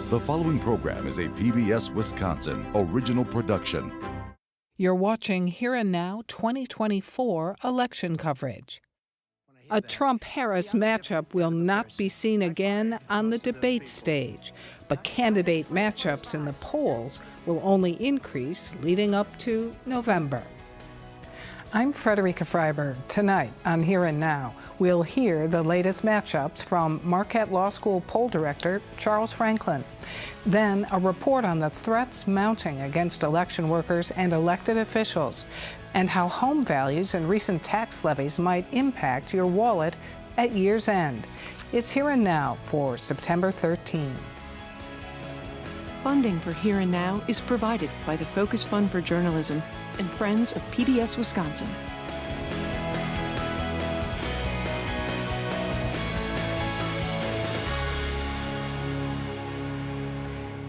The following program is a PBS Wisconsin original production. You're watching Here and Now 2024 election coverage. A Trump-Harris matchup will not be seen again on the debate stage, but candidate matchups in the polls will only increase leading up to November. I'm Frederica Freiberg. Tonight on Here and Now, we'll hear the latest matchups from Marquette Law School poll director Charles Franklin. Then a report on the threats mounting against election workers and elected officials, and how home values and recent tax levies might impact your wallet at year's end. It's Here and Now for September 13. Funding for Here and Now is provided by the Focus Fund for Journalism and Friends of PBS Wisconsin.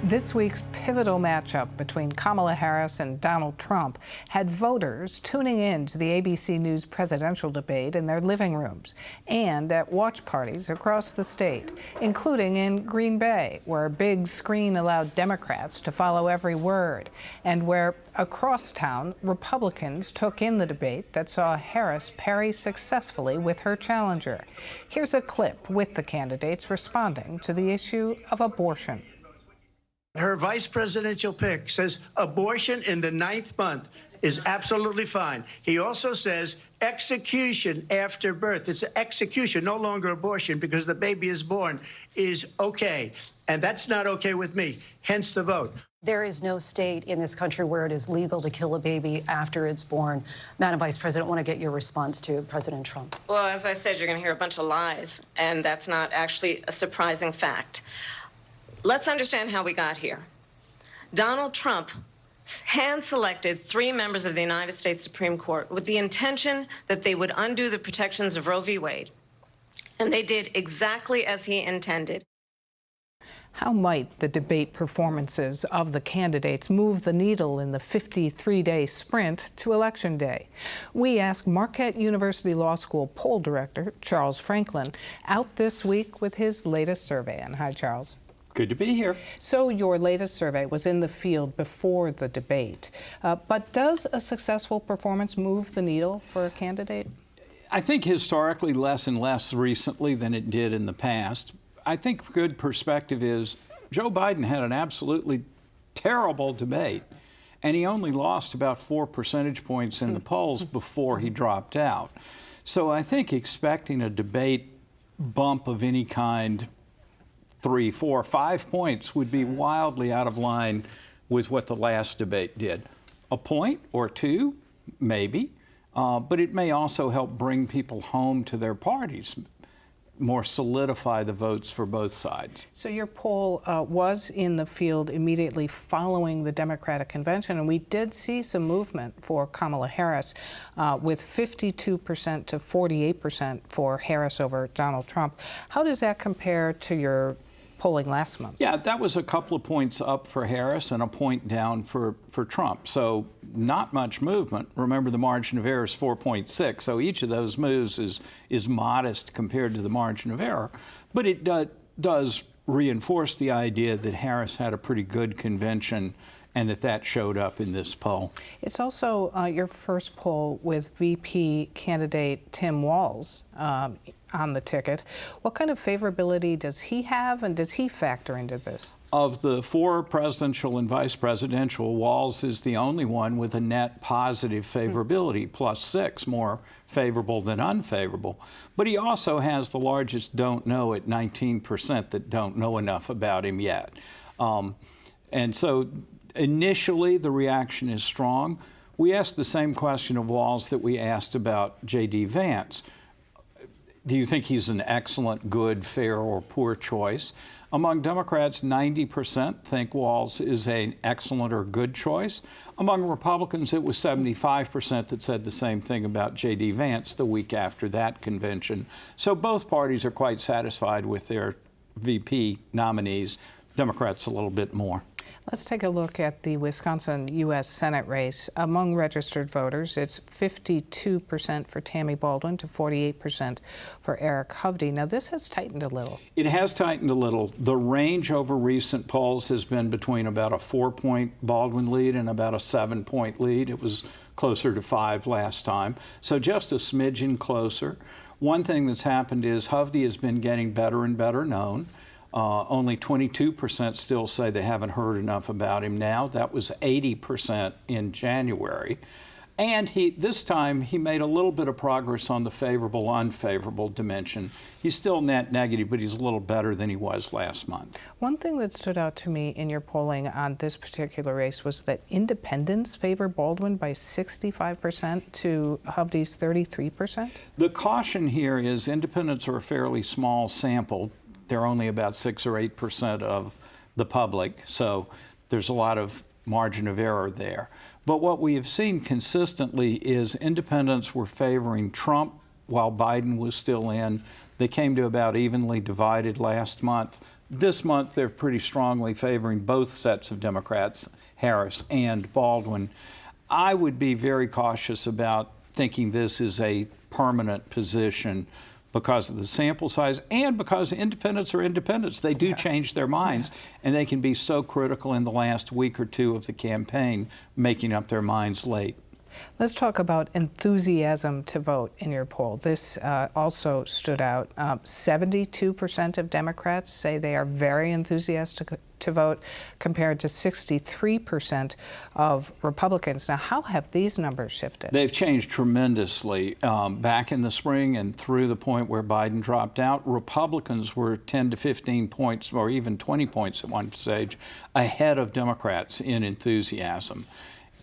This week's pivotal matchup between Kamala Harris and Donald Trump had voters tuning in to the ABC News presidential debate in their living rooms and at watch parties across the state, including in Green Bay, where a big screen allowed Democrats to follow every word, and where across town, Republicans took in the debate that saw Harris parry successfully with her challenger. Here's a clip with the candidates responding to the issue of abortion. Her vice presidential pick says abortion in the 9th month is absolutely fine. He also says execution after birth. It's execution, no longer abortion, because the baby is born, is okay. And that's not okay with me, hence the vote. There is no state in this country where it is legal to kill a baby after it's born. Madam Vice President, I want to get your response to President Trump. Well, as I said, you're going to hear a bunch of lies, and that's not actually a surprising fact. Let's understand how we got here. Donald Trump hand-selected 3 members of the United States Supreme Court with the intention that they would undo the protections of Roe v. Wade. And they did exactly as he intended. How might the debate performances of the candidates move the needle in the 53-day sprint to Election Day? We asked Marquette University Law School poll director Charles Franklin out this week with his latest survey. And hi, Charles. Good to be here. So your latest survey was in the field before the debate, but does a successful performance move the needle for a candidate? I think historically less and less recently than it did in the past. I think good perspective is Joe Biden had an absolutely terrible debate, and he only lost about 4 percentage points in the polls before he dropped out. So I think expecting a debate bump of any kind, 3, 4, 5 points would be wildly out of line with what the last debate did. A point or 2, maybe, but it may also help bring people home to their parties, more solidify the votes for both sides. So your poll was in the field immediately following the Democratic convention, and we did see some movement for Kamala Harris with 52% to 48% for Harris over Donald Trump. How does that compare to your polling last month? Yeah, that was a couple of points up for Harris and a point down for Trump. So not much movement. Remember, the margin of error is 4.6. So each of those moves is modest compared to the margin of error. But it does reinforce the idea that Harris had a pretty good convention and that showed up in this poll. It's also your first poll with VP candidate Tim Walz on the ticket. What kind of favorability does he have, and does he factor into this? Of the 4 presidential and vice presidential, Walz is the only one with a net positive favorability, +6, more favorable than unfavorable. But he also has the largest don't know at 19% that don't know enough about him yet. And so initially, the reaction is strong. We asked the same question of Walz that we asked about J.D. Vance. Do you think he's an excellent, good, fair, or poor choice? Among Democrats, 90% think Walz is an excellent or good choice. Among Republicans, it was 75% that said the same thing about J.D. Vance the week after that convention. So both parties are quite satisfied with their VP nominees. Democrats a little bit more. Let's take a look at the Wisconsin U.S. Senate race. Among registered voters, it's 52% for Tammy Baldwin to 48% for Eric Hovde. Now, this has tightened a little. It has tightened a little. The range over recent polls has been between about a 4-point Baldwin lead and about a 7-point lead. It was closer to 5 last time, so just a smidgen closer. One thing that's happened is Hovde has been getting better and better known. Only 22% still say they haven't heard enough about him now. That was 80% in January. And this time he made a little bit of progress on the favorable, unfavorable dimension. He's still net negative, but he's a little better than he was last month. One thing that stood out to me in your polling on this particular race was that independents favor Baldwin by 65% to Hovde's 33%. The caution here is independents are a fairly small sample. They're only about 6 or 8% of the public, so there's a lot of margin of error there. But what we have seen consistently is independents were favoring Trump while Biden was still in. They came to about evenly divided last month. This month, they're pretty strongly favoring both sets of Democrats, Harris and Baldwin. I would be very cautious about thinking this is a permanent position because of the sample size and because independents are independents. They do change their minds, and they can be so critical in the last week or two of the campaign, making up their minds late. Let's talk about enthusiasm to vote in your poll. This also stood out. 72% of Democrats say they are very enthusiastic to vote, compared to 63% of Republicans. Now, how have these numbers shifted? They've changed tremendously. Back in the spring and through the point where Biden dropped out, Republicans were 10 to 15 points, or even 20 points at one stage, ahead of Democrats in enthusiasm.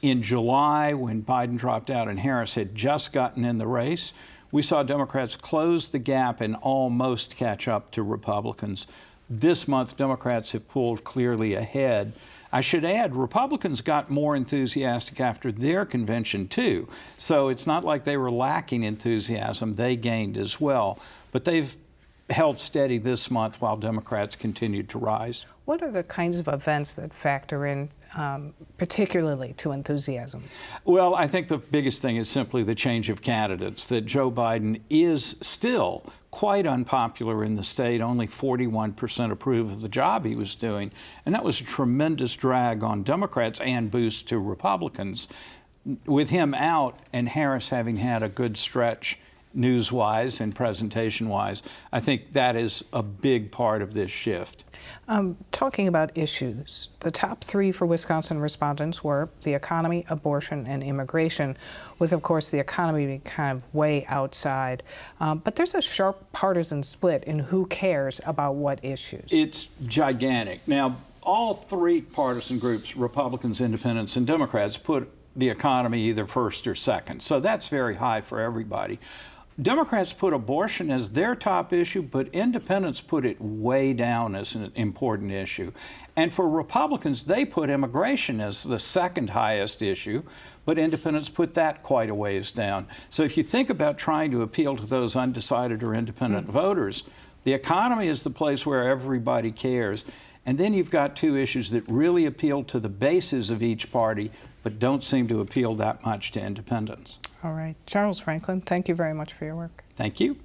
In July, when Biden dropped out and Harris had just gotten in the race, we saw Democrats close the gap and almost catch up to Republicans. This month, Democrats have pulled clearly ahead. I should add, Republicans got more enthusiastic after their convention, too. So it's not like they were lacking enthusiasm. They gained as well. But they've held steady this month while Democrats continued to rise. What are the kinds of events that factor in particularly to enthusiasm? Well, I think the biggest thing is simply the change of candidates, that Joe Biden is still quite unpopular in the state. Only 41% approve of the job he was doing. And that was a tremendous drag on Democrats and boost to Republicans. With him out and Harris having had a good stretch news-wise and presentation-wise, I think that is a big part of this shift. Talking about issues, the top 3 for Wisconsin respondents were the economy, abortion, and immigration, with, of course, the economy being kind of way outside. But there's a sharp partisan split in who cares about what issues. It's gigantic. Now, all 3 partisan groups, Republicans, Independents, and Democrats, put the economy either first or second. So that's very high for everybody. Democrats put abortion as their top issue, but independents put it way down as an important issue. And for Republicans, they put immigration as the second highest issue, but independents put that quite a ways down. So if you think about trying to appeal to those undecided or independent voters, the economy is the place where everybody cares. And then you've got 2 issues that really appeal to the bases of each party, but don't seem to appeal that much to independents. All right. Charles Franklin, thank you very much for your work. Thank you.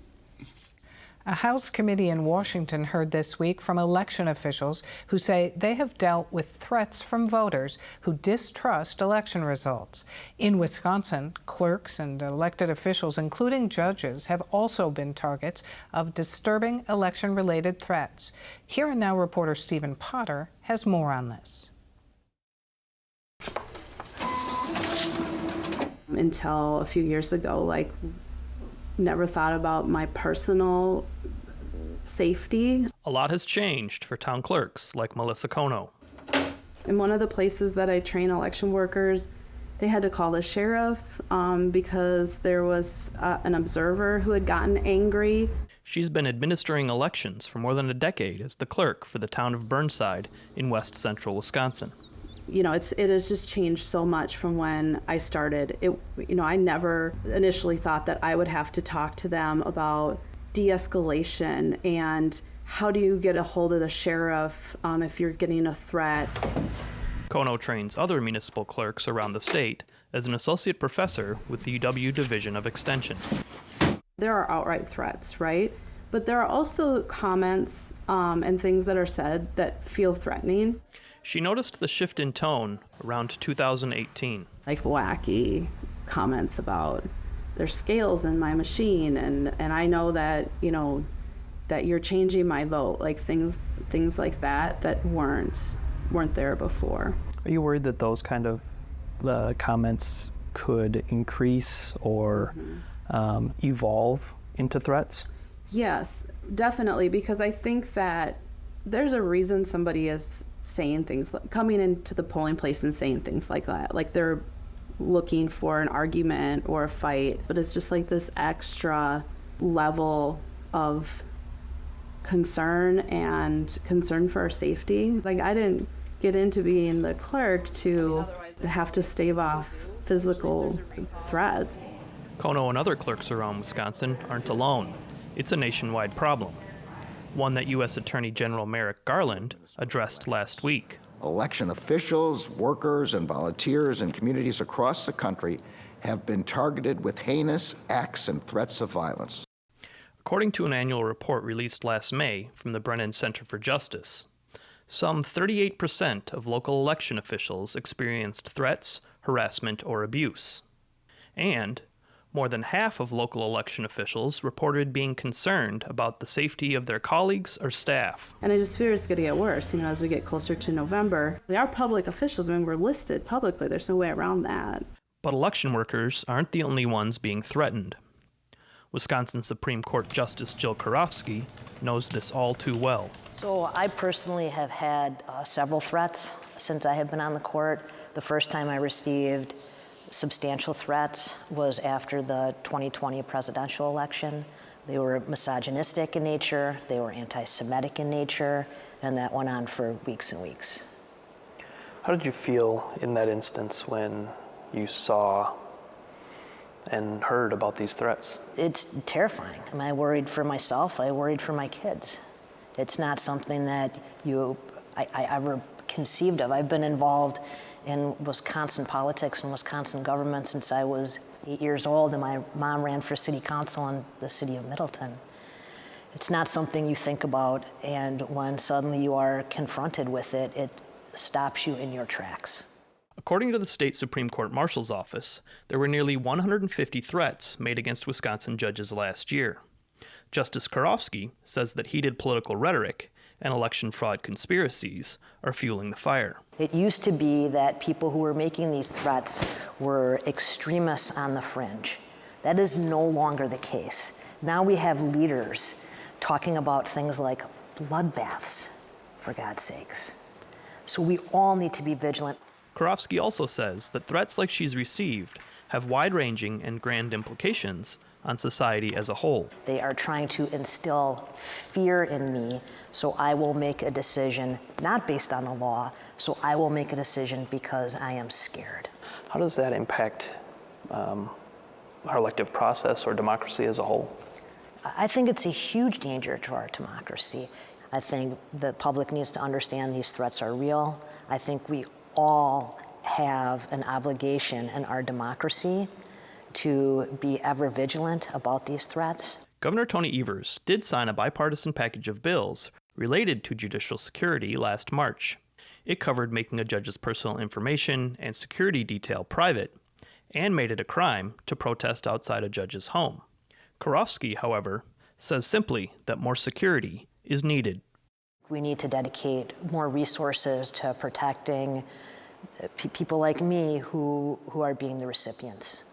A House committee in Washington heard this week from election officials who say they have dealt with threats from voters who distrust election results. In Wisconsin, clerks and elected officials, including judges, have also been targets of disturbing election-related threats. Here and Now reporter Stephen Potter has more on this. Until a few years ago, never thought about my personal safety. A lot has changed for town clerks like Melissa Kono. In one of the places that I train election workers, they had to call the sheriff because there was an observer who had gotten angry. She's been administering elections for more than a decade as the clerk for the town of Burnside in west central Wisconsin. It has just changed so much from when I started. I never initially thought that I would have to talk to them about de-escalation and how do you get a hold of the sheriff if you're getting a threat? Kono trains other municipal clerks around the state as an associate professor with the UW Division of Extension. There are outright threats, right? But there are also comments and things that are said that feel threatening. She noticed the shift in tone around 2018. Like wacky comments about there's scales in my machine and I know that, you know, that you're changing my vote, like things like that weren't there before. Are you worried that those kind of comments could increase or evolve into threats? Yes, definitely, because I think that there's a reason somebody is saying things, coming into the polling place and saying things like that. Like they're looking for an argument or a fight, but it's just like this extra level of concern and concern for our safety. Like I didn't get into being the clerk to have to stave off physical threats. Kono and other clerks around Wisconsin aren't alone. It's a nationwide problem, one that U.S. Attorney General Merrick Garland addressed last week. Election officials, workers, and volunteers in communities across the country have been targeted with heinous acts and threats of violence. According to an annual report released last May from the Brennan Center for Justice, some 38% of local election officials experienced threats, harassment, or abuse. And more than half of local election officials reported being concerned about the safety of their colleagues or staff. And I just fear it's going to get worse, as we get closer to November. They are public officials. We're listed publicly. There's no way around that. But election workers aren't the only ones being threatened. Wisconsin Supreme Court Justice Jill Karofsky knows this all too well. So I personally have had several threats since I have been on the court. The first time I received substantial threats was after the 2020 presidential election. They were misogynistic in nature, they were anti-Semitic in nature, and that went on for weeks and weeks. How did you feel in that instance when you saw and heard about these threats? It's terrifying. I worried for myself, I worried for my kids. It's not something that I ever conceived of. I've been involved in Wisconsin politics and Wisconsin government since I was 8 years old, and my mom ran for city council in the city of Middleton. It's not something you think about, and when suddenly you are confronted with it, it stops you in your tracks. According to the state Supreme Court Marshal's office, there were nearly 150 threats made against Wisconsin judges last year. Justice Karofsky says that heated political rhetoric and election fraud conspiracies are fueling the fire. It used to be that people who were making these threats were extremists on the fringe. That is no longer the case. Now we have leaders talking about things like bloodbaths, for God's sakes. So we all need to be vigilant. Karofsky also says that threats like she's received have wide-ranging and grand implications on society as a whole. They are trying to instill fear in me, so I will make a decision not based on the law, so I will make a decision because I am scared. How does that impact our elective process or democracy as a whole? I think it's a huge danger to our democracy. I think the public needs to understand these threats are real. I think we all have an obligation in our democracy to be ever vigilant about these threats. Governor Tony Evers did sign a bipartisan package of bills related to judicial security last March. It covered making a judge's personal information and security detail private, and made it a crime to protest outside a judge's home. Karofsky, however, says simply that more security is needed. We need to dedicate more resources to protecting people like me who are being the recipients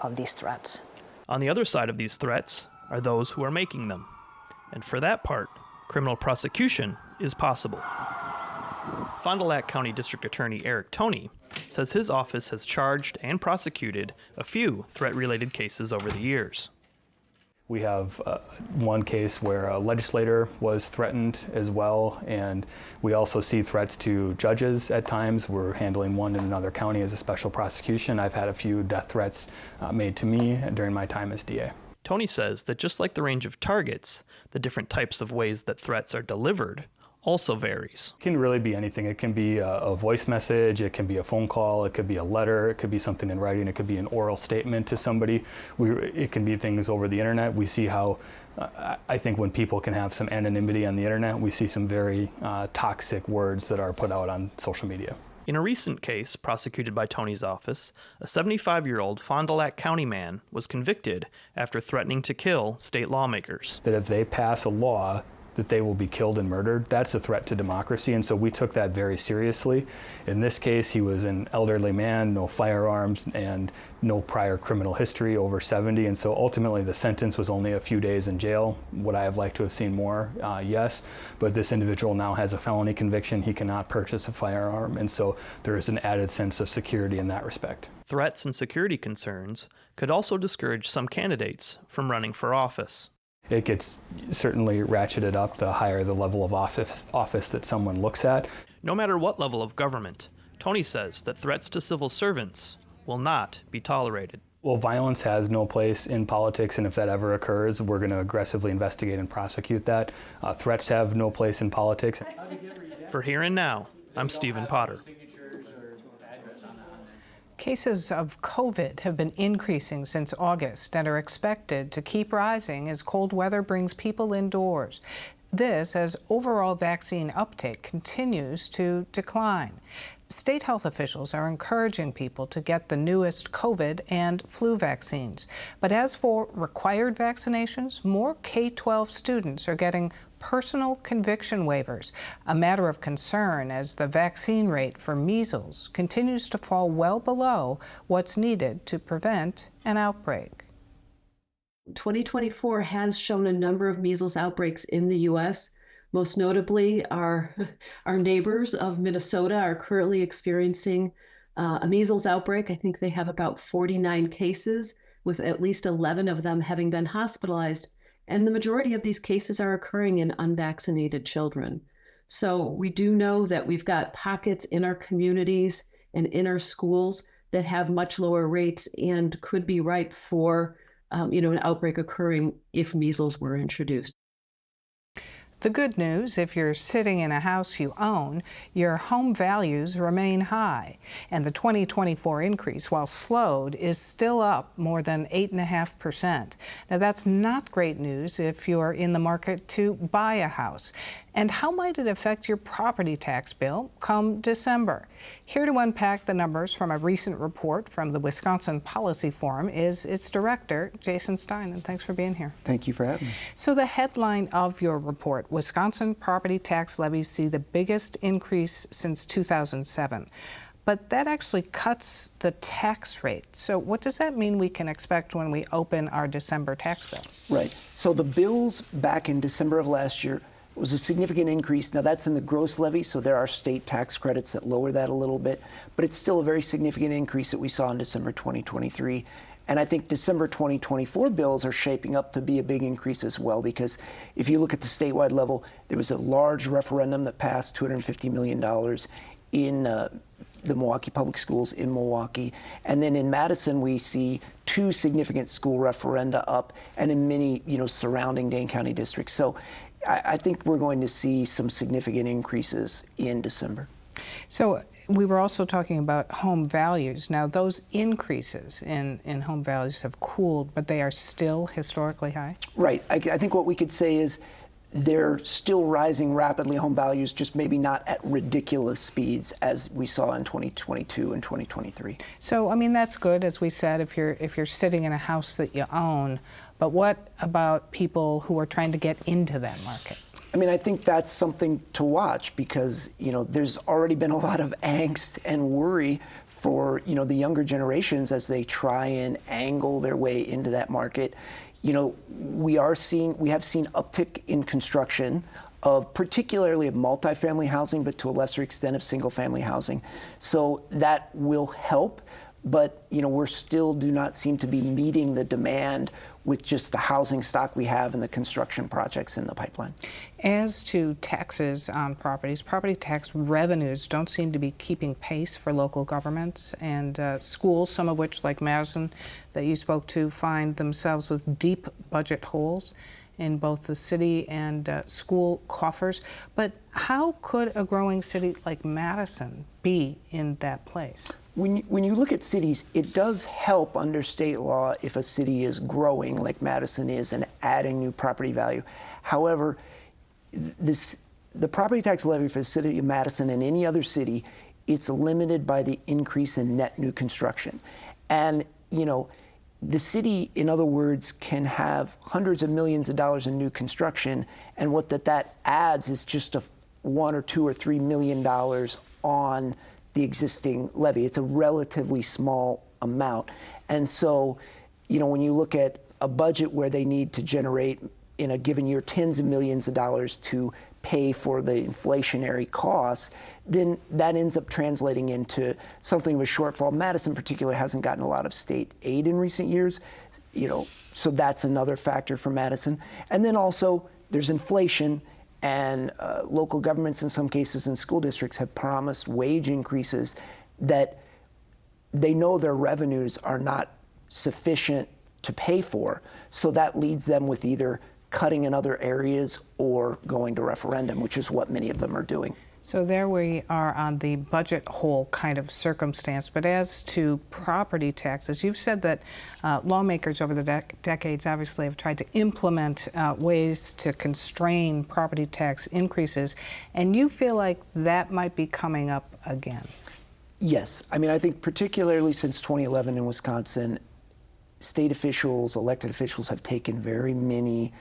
of these threats. On the other side of these threats are those who are making them. And for that part, criminal prosecution is possible. Fond du Lac County District Attorney Eric Toney says his office has charged and prosecuted a few threat-related cases over the years. We have one case where a legislator was threatened as well, and we also see threats to judges at times. We're handling one in another county as a special prosecution. I've had a few death threats made to me during my time as DA. Tony says that just like the range of targets, the different types of ways that threats are delivered also varies. It can really be anything. It can be a voice message, it can be a phone call, it could be a letter, it could be something in writing, it could be an oral statement to somebody. It can be things over the internet. We see how, I think when people can have some anonymity on the internet, we see some very toxic words that are put out on social media. In a recent case prosecuted by Tony's office, a 75-year-old Fond du Lac County man was convicted after threatening to kill state lawmakers. That if they pass a law that they will be killed and murdered, that's a threat to democracy, and so we took that very seriously. In this case, he was an elderly man, no firearms, and no prior criminal history, over 70, and so ultimately the sentence was only a few days in jail. Would I have liked to have seen more? Yes, but this individual now has a felony conviction. He cannot purchase a firearm, and so there is an added sense of security in that respect. Threats and security concerns could also discourage some candidates from running for office. It gets certainly ratcheted up the higher the level of office that someone looks at. No matter what level of government, Tony says that threats to civil servants will not be tolerated. Well, violence has no place in politics, and if that ever occurs, we're going to aggressively investigate and prosecute that. Threats have no place in politics. For Here and Now, I'm Stephen Potter. Cases of COVID have been increasing since August and are expected to keep rising as cold weather brings people indoors. This as overall vaccine uptake continues to decline. State health officials are encouraging people to get the newest COVID and flu vaccines. But as for required vaccinations, more K-12 students are getting personal conviction waivers, a matter of concern as the vaccine rate for measles continues to fall well below what's needed to prevent an outbreak. 2024 has shown a number of measles outbreaks in the U.S. Most notably, our neighbors of Minnesota are currently experiencing a measles outbreak. I think they have about 49 cases, with at least 11 of them having been hospitalized. And the majority of these cases are occurring in unvaccinated children. So we do know that we've got pockets in our communities and in our schools that have much lower rates and could be ripe for an outbreak occurring if measles were introduced. The good news, if you're sitting in a house you own, your home values remain high. And the 2024 increase, while slowed, is still up more than 8.5%. Now, that's not great news if you're in the market to buy a house. And how might it affect your property tax bill come December? Here to unpack the numbers from a recent report from the Wisconsin Policy Forum is its director, Jason Stein, and thanks for being here. Thank you for having me. So the headline of your report, Wisconsin property tax levies see the biggest increase since 2007. But that actually cuts the tax rate. So what does that mean we can expect when we open our December tax bill? Right. So the bills back in December of last year was a significant increase. Now that's in the gross levy, so there are state tax credits that lower that a little bit, but it's still a very significant increase that we saw in December 2023. And I think December 2024 bills are shaping up to be a big increase as well, because if you look at the statewide level, there was a large referendum that passed $250 million in the Milwaukee Public Schools in Milwaukee. And then in Madison, we see 2 significant school referenda up, and in many, surrounding Dane County districts. So I think we're going to see some significant increases in December. So we were also talking about home values. Now, those increases in home values have cooled, but they are still historically high? Right. I think what we could say is they're still rising rapidly, home values, just maybe not at ridiculous speeds as we saw in 2022 and 2023. So, that's good, as we said, if you're sitting in a house that you own. But what about people who are trying to get into that market? I think that's something to watch because, there's already been a lot of angst and worry for, the younger generations as they try and angle their way into that market. We have seen uptick in construction of particularly of multifamily housing, but to a lesser extent of single family housing. So that will help. But, we still do not seem to be meeting the demand with just the housing stock we have and the construction projects in the pipeline. As to taxes on properties, property tax revenues don't seem to be keeping pace for local governments, and schools, some of which, like Madison, that you spoke to, find themselves with deep budget holes in both the city and school coffers. But how could a growing city like Madison be in that place? When you look at cities, it does help under state law if a city is growing like Madison is and adding new property value. However, the property tax levy for the city of Madison and any other city, it's limited by the increase in net new construction. And, you know, the city, in other words, can have hundreds of millions of dollars in new construction, and what that adds is just $1 or $2 or $3 million on the existing levy. It's a relatively small amount. And so, you know, when you look at a budget where they need to generate in a given year tens of millions of dollars to pay for the inflationary costs, then that ends up translating into something of a shortfall. Madison in particular hasn't gotten a lot of state aid in recent years, you know, so that's another factor for Madison. And then also there's inflation, and local governments in some cases and school districts have promised wage increases that they know their revenues are not sufficient to pay for. So that leads them with either cutting in other areas or going to referendum, which is what many of them are doing. So there we are on the budget hole kind of circumstance. But as to property taxes, you've said that lawmakers over the decades obviously have tried to implement ways to constrain property tax increases, and you feel like that might be coming up again. Yes. I mean, I think particularly since 2011 in Wisconsin, state officials, elected officials have taken very many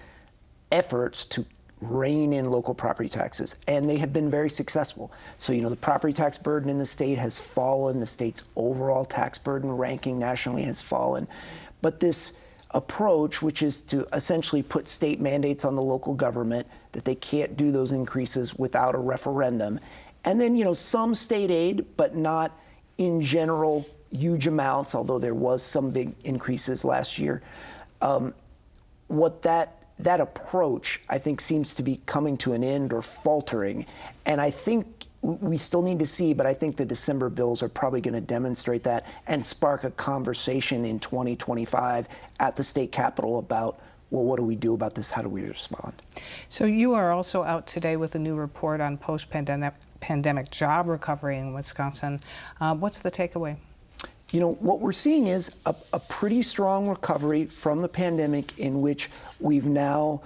efforts to rein in local property taxes, and they have been very successful. So, you know, the property tax burden in the state has fallen, the state's overall tax burden ranking nationally has fallen. But this approach, which is to essentially put state mandates on the local government that they can't do those increases without a referendum, and then, you know, some state aid, but not in general huge amounts, although there was some big increases last year. That approach, I think, seems to be coming to an end or faltering. And I think we still need to see, but I think the December bills are probably going to demonstrate that and spark a conversation in 2025 at the state capitol about, well, what do we do about this? How do we respond? So you are also out today with a new report on post-pandemic job recovery in Wisconsin. What's the takeaway? You know, what we're seeing is a pretty strong recovery from the pandemic, in which we've now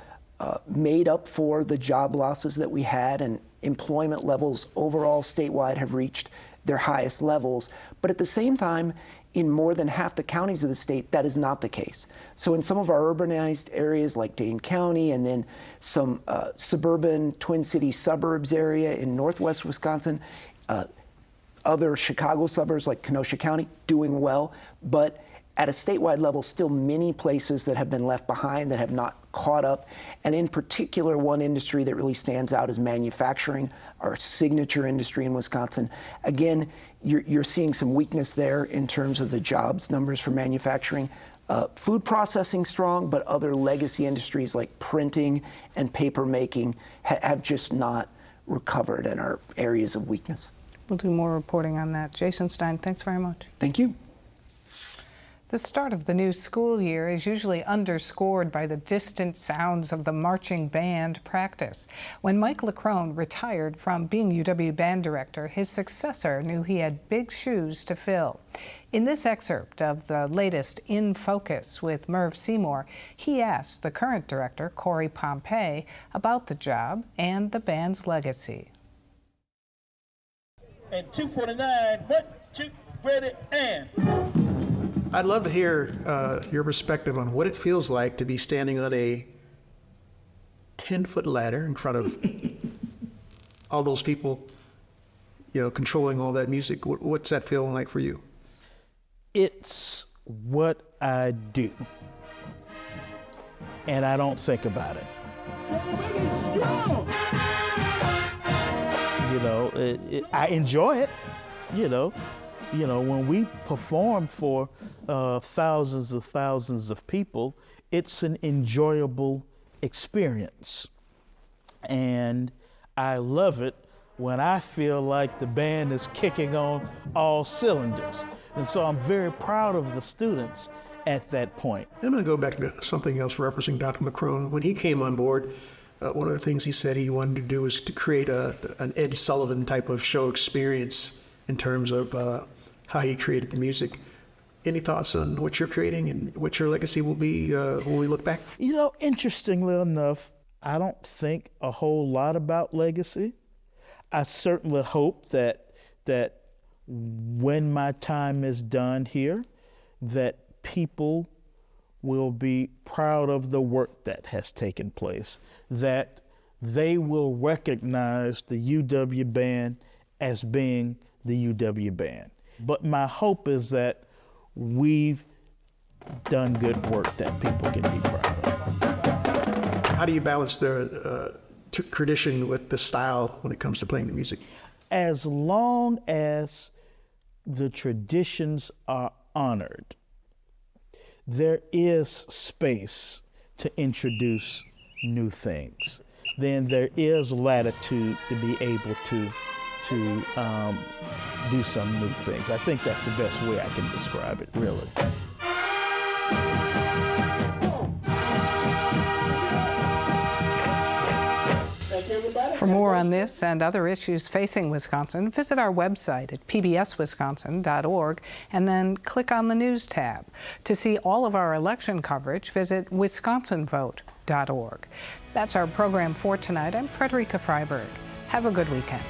made up for the job losses that we had, and employment levels overall statewide have reached their highest levels. But at the same time, in more than half the counties of the state, that is not the case. So in some of our urbanized areas like Dane County, and then some suburban Twin Cities suburbs area in northwest Wisconsin, other Chicago suburbs like Kenosha County, doing well, but at a statewide level, still many places that have been left behind, that have not caught up. And in particular, one industry that really stands out is manufacturing, our signature industry in Wisconsin. Again, you're seeing some weakness there in terms of the jobs numbers for manufacturing. Food processing strong, but other legacy industries like printing and paper making have just not recovered and are areas of weakness. We'll do more reporting on that. Jason Stein, thanks very much. Thank you. The start of the new school year is usually underscored by the distant sounds of the marching band practice. When Mike Leckrone retired from being UW band director, his successor knew he had big shoes to fill. In this excerpt of the latest In Focus with Merv Seymour, he asked the current director, Corey Pompey, about the job and the band's legacy. And 249, 1, 2, ready, and. I'd love to hear your perspective on what it feels like to be standing on a 10-foot ladder in front of all those people, you know, controlling all that music. What's that feeling like for you? It's what I do, and I don't think about it. You know, I enjoy it, you know, You know, when we perform for thousands of people, it's an enjoyable experience. And I love it when I feel like the band is kicking on all cylinders. And so I'm very proud of the students at that point. I'm going to go back to something else referencing Dr. McCrone. When he came on board, one of the things he said he wanted to do was to create an Ed Sullivan type of show experience in terms of how he created the music. Any thoughts on what you're creating and what your legacy will be when we look back? You know, interestingly enough, I don't think a whole lot about legacy. I certainly hope that when my time is done here, that people will be proud of the work that has taken place, that they will recognize the UW Band as being the UW Band. But my hope is that we've done good work that people can be proud of. How do you balance the tradition with the style when it comes to playing the music? As long as the traditions are honored, there is space to introduce new things. Then there is latitude to be able to do some new things. I think that's the best way I can describe it, really. For more on this and other issues facing Wisconsin, visit our website at pbswisconsin.org and then click on the News tab. To see all of our election coverage, visit wisconsinvote.org. That's our program for tonight. I'm Frederica Freiberg. Have a good weekend.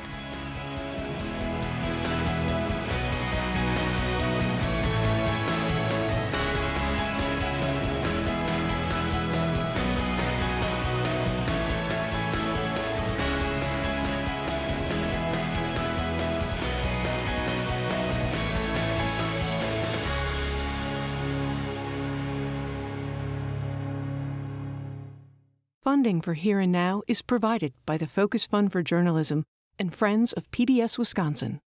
Funding for Here and Now is provided by the Focus Fund for Journalism and Friends of PBS Wisconsin.